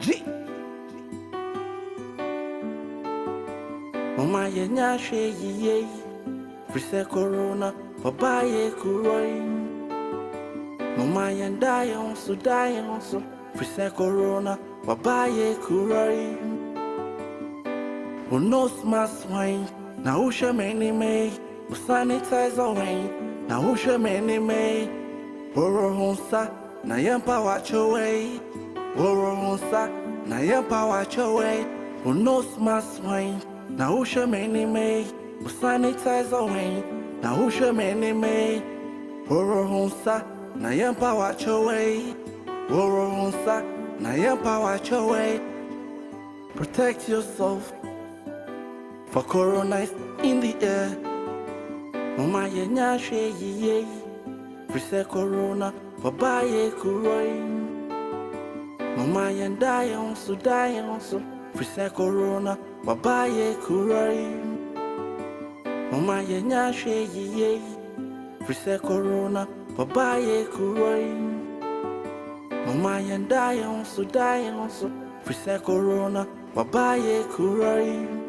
G. Mama ye nyashe ye. Frise corona, papa ye kuroi. Mama ye die on so. Frise corona, papa ye kuroi. No smas wine, na usha many may. Sanitize away, na usha many may. Oro honsa, na yampa watch away. Oro honsa, na yampa watch away. No smas wine, na usha many may. Sanitize away, na usha many may. Oro honsa, na yampa watch away. Oro honsa, na yampa watch away. Protect yourself. For corona is in the air. Mama ye nyashe ye. Frise corona, papa ye kuroi. Mama ye die on so. Frise corona, papa ye kuroi. Mama ye nyashe ye. Frise corona, papa ye kuroi. Mama ye die on so. Frise corona, papa ye kuroi.